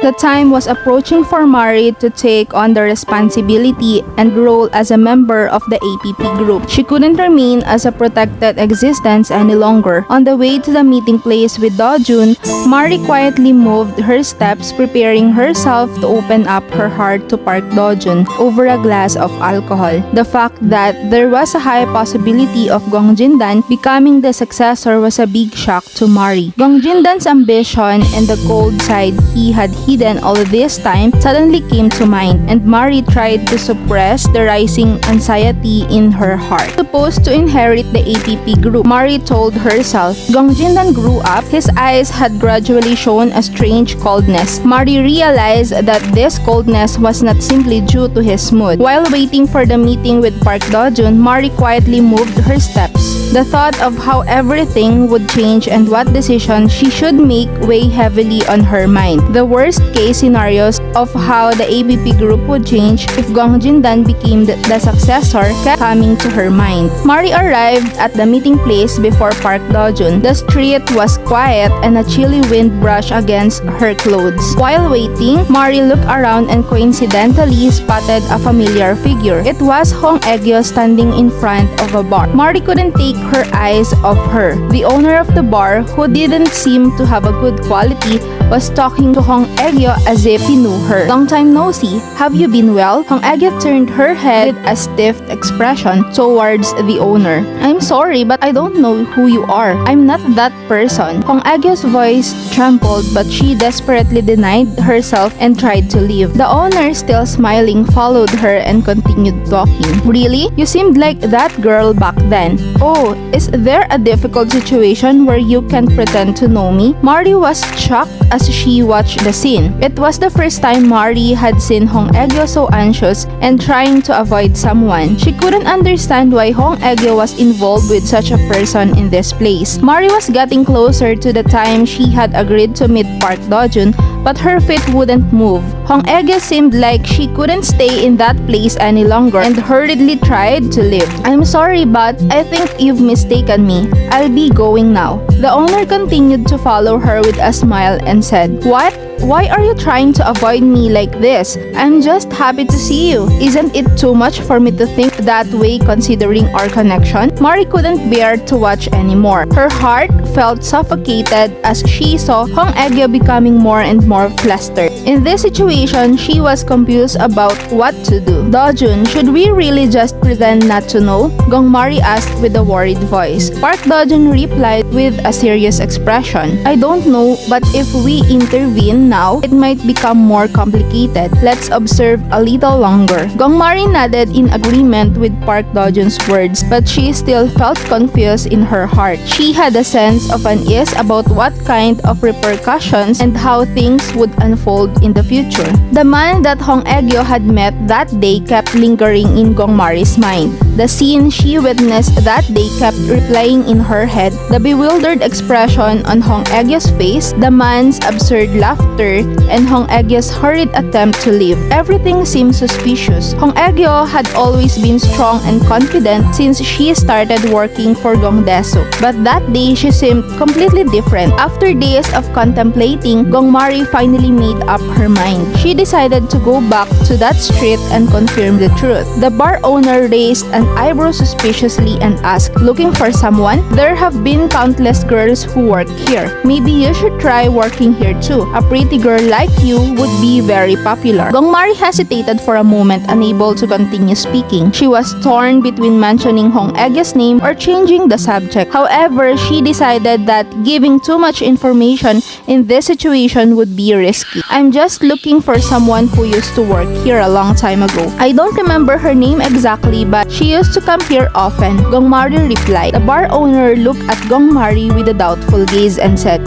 The time was approaching for Mari to take on the responsibility and role as a member of the APP group. She couldn't remain as a protected existence any longer. On the way to the meeting place with Do-jun, Mari quietly moved her steps, preparing herself to open up her heart to Park Do-jun over a glass of alcohol. The fact that there was a high possibility of Gong Jin-dan becoming the successor was a big shock to Mari. Gong Jin-dan's ambition and the cold side he had hidden all this time suddenly came to mind, and Mari tried to suppress the rising anxiety in her heart. Supposed to inherit the APP group, Mari told herself. Gong Jin-dan grew up. His eyes had gradually shown a strange coldness. Mari realized that this coldness was not simply due to his mood. While waiting for the meeting with Park Do-jun, Mari quietly moved her steps. The thought of how everything would change and what decision she should make weighed heavily on her mind. The worst case scenarios of how the APP group would change if Gong Jin-dan became the successor kept coming to her mind. Mari arrived at the meeting place before Park Do-jun. The street was quiet and a chilly wind brushed against her clothes. While waiting, Mari looked around and coincidentally spotted a familiar figure. It was Hong Egyo standing in front of a bar. Mari couldn't take her eyes off her. The owner of the bar, who didn't seem to have a good quality, was talking to Hong Egyo as if he knew her. Long time no see. Have you been well? Hong Egyo turned her head with a stiff expression towards the owner. I'm sorry, but I don't know who you are. I'm not that person. Hong Egyo's voice trembled, but she desperately denied herself and tried to leave. The owner, still smiling, followed her and continued talking. Really? You seemed like that girl back then. Oh, is there a difficult situation where you can pretend to know me? Mari was shocked as she watched the scene. It was the first time Mari had seen Hong Egyo so anxious and trying to avoid someone. She couldn't understand why Hong Egyo was involved with such a person in this place. Mari was getting closer to the time she had agreed to meet Park Do-jun, but her feet wouldn't move. Hong Egyo seemed like she couldn't stay in that place any longer and hurriedly tried to leave. I'm sorry, but I think you've mistaken me. I'll be going now. The owner continued to follow her with a smile and said, What? Why are you trying to avoid me like this? I'm just happy to see you. Isn't it too much for me to think that way considering our connection? Mari couldn't bear to watch anymore. Her heart felt suffocated as she saw Hong Egyo becoming more and more flustered. In this situation, she was confused about what to do. Do-jun, should we really just pretend not to know? Gong Mari asked with a worried voice. Park Do-jun replied with a serious expression. I don't know, but if we intervene now, it might become more complicated. Let's observe a little longer. Gong Mari nodded in agreement with Park Do-jun's words, but she still felt confused in her heart. She had a sense of unease about what kind of repercussions and how things would unfold in the future. The man that Hong Egyo had met that day kept lingering in Gong Mari's mind. The scene she witnessed that day kept replaying in her head. The bewildered expression on Hong Egyo's face, the man's absurd laughter, and Hong Egyo's hurried attempt to leave. Everything seemed suspicious. Hong Egyo had always been strong and confident since she started working for Gong Dae-suk, but that day she seemed completely different. After days of contemplating, Gong Mari finally made up her mind. She decided to go back to that street and confirm the truth. The bar owner raised an eyebrow suspiciously and asked, Looking for someone? There have been countless girls who work here. Maybe you should try working here too. A pretty girl like you would be very popular. Gong Mari hesitated for a moment, unable to continue speaking. She was torn between mentioning Hong Egyo's name or changing the subject. However, she decided that giving too much information in this situation would be risky. I'm just looking for someone who used to work here a long time ago. I don't remember her name exactly, but she used to come here often. Gong Mari replied. The bar owner looked at Gong Mari with a doubtful gaze and said,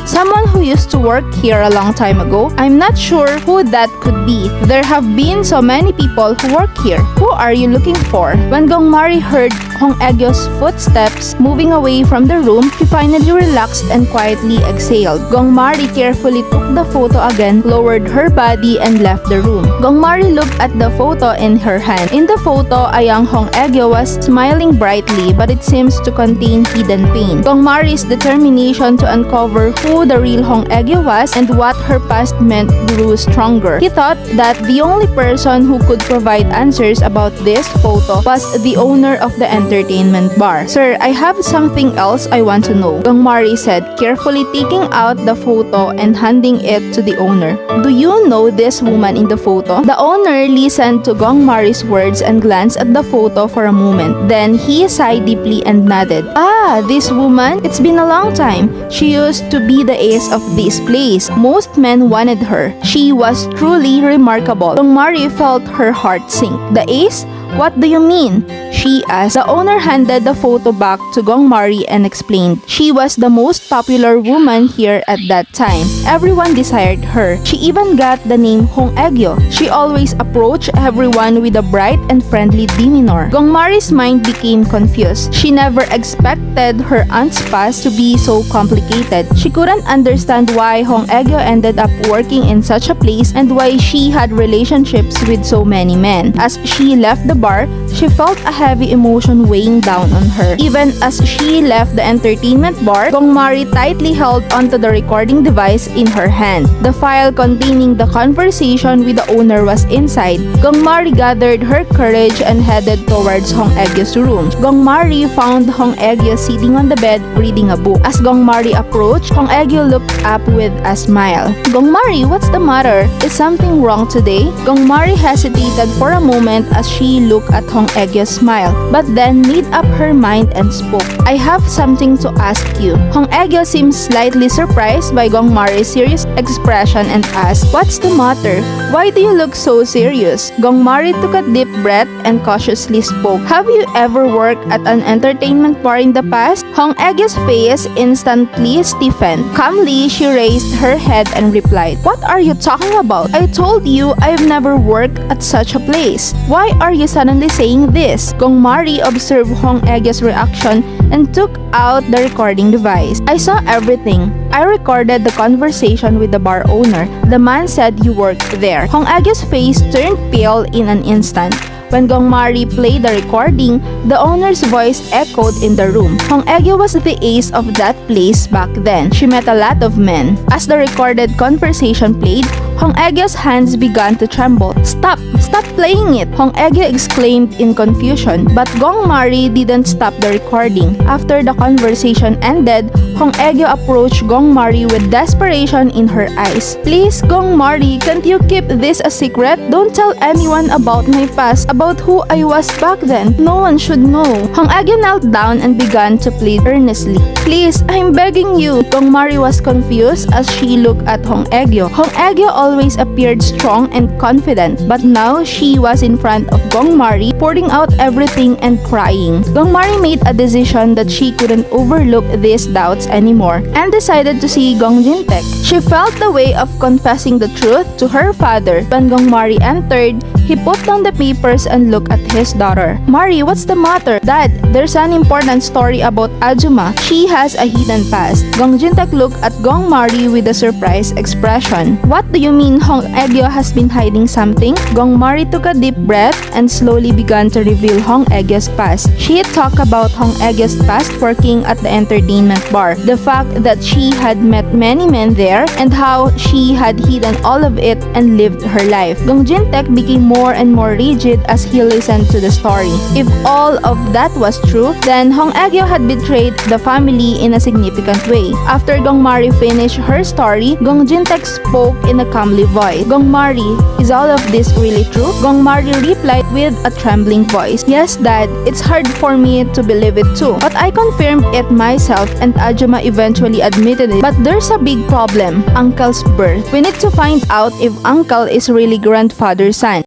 Someone who used to work here a long time ago? I'm not sure who that could be. There have been so many people who work here. Who are you looking for? When Gong Mari heard Hong Egyo's footsteps moving away from the room, she finally relaxed and quietly exhaled. Gong Mari carefully took the photo again, lowered her body, and left the room. Gong Mari looked at the photo in her hand. In the photo, a young Hong Egyo was smiling brightly, but it seems to contain hidden pain. Gong Mari's determination to uncover who the real Hong Egyo was and what her past meant grew stronger. He thought that the only person who could provide answers about this photo was the owner of the entertainment bar. "Sir, I have something else I want to know," Gong Mari said, carefully taking out the photo and handing it to the owner. "Do you know this woman in the photo?" The owner listened to Gong Mari's words and glanced at the photo for a moment. Then he sighed deeply and nodded. "Ah, this woman? It's been a long time. She used to be the ace of this place. Most men wanted her. She was truly remarkable." Gong Mari felt her heart sink. "The ace? What do you mean?" she asked. The owner handed the photo back to Gong Mari and explained. "She was the most popular woman here at that time. Everyone desired her. She even got the name Hong Egyo. She always approached everyone with a bright and friendly demeanor." Gong Mari's mind became confused. She never expected her aunt's past to be so complicated. She couldn't understand why Hong Egyo ended up working in such a place and why she had relationships with so many men. As she left the bar, she felt a heavy emotion weighing down on her. Even as she left the entertainment bar, Gong Mari tightly held onto the recording device in her hand. The file containing the conversation with the owner was inside. Gong Mari gathered her courage and headed towards Hong Egyo's room. Gong Mari found Hong Egyo sitting on the bed reading a book. As Gong Mari approached, Hong Egyo looked up with a smile. "Gong Mari, what's the matter? Is something wrong today?" Gong Mari hesitated for a moment as she looked at Hong Egyo's smile, but then made up her mind and spoke. "I have something to ask you." Hong Egyo seemed slightly surprised by Gong Mari's serious expression and asked, "What's the matter? Why do you look so serious?" Gong Mari took a deep breath and cautiously spoke. "Have you ever worked at an entertainment bar in the past?" Hong Egyo's face instantly stiffened. Calmly, she raised her head and replied, "What are you talking about? I told you I've never worked at such a place. Why are you suddenly saying this?" Gong Mari observed Hong Egyo's reaction and took out the recording device. "I saw everything. I recorded the conversation with the bar owner. The man said you worked there." Hong Egyo's face turned pale in an instant. When Gong Mari played the recording, the owner's voice echoed in the room. Hong Egyo was the ace of that place back then. She met a lot of men. As the recorded conversation played, Hong Egyo's hands began to tremble. "Stop! Stop playing it!" Hong Egyo exclaimed in confusion. But Gong Mari didn't stop the recording. After the conversation ended, Hong Egyo approached Gong Mari with desperation in her eyes. "Please, Gong Mari, can't you keep this a secret? Don't tell anyone about my past, about who I was back then. No one should know." Hong Egyo knelt down and began to plead earnestly. "Please, I'm begging you." Gong Mari was confused as she looked at Hong Egyo. Hong Egyo always appeared strong and confident, but now she was in front of Gong Mari, pouring out everything and crying. Gong Mari made a decision that she couldn't overlook these doubts anymore and decided to see Gong Jintaek. She felt the way of confessing the truth to her father. When Gong Mari entered, he put down the papers and looked at his daughter. "Mari, what's the matter?" "Dad, there's an important story about Ajuma. She has a hidden past." Gong Jintaek looked at Gong Mari with a surprised expression. "What do you mean Hong Egyo has been hiding something?" Gong Mari took a deep breath and slowly began to reveal Hong Egyo's past. She talked about Hong Egyo's past working at the entertainment bar, the fact that she had met many men there, and how she had hidden all of it and lived her life. Gong Jintaek became more and more rigid as he listened to the story. If all of that was true, then Hong Egyo had betrayed the family in a significant way. After Gong Mari finished her story, Gong Jintaek spoke in a calmly voice. "Gong Mari, is all of this really true?" Gong Mari replied with a trembling voice. "Yes, Dad. It's hard for me to believe it too. But I confirmed it myself and Ajuma eventually admitted it. But there's a big problem. Uncle's birth. We need to find out if Uncle is really grandfather's son."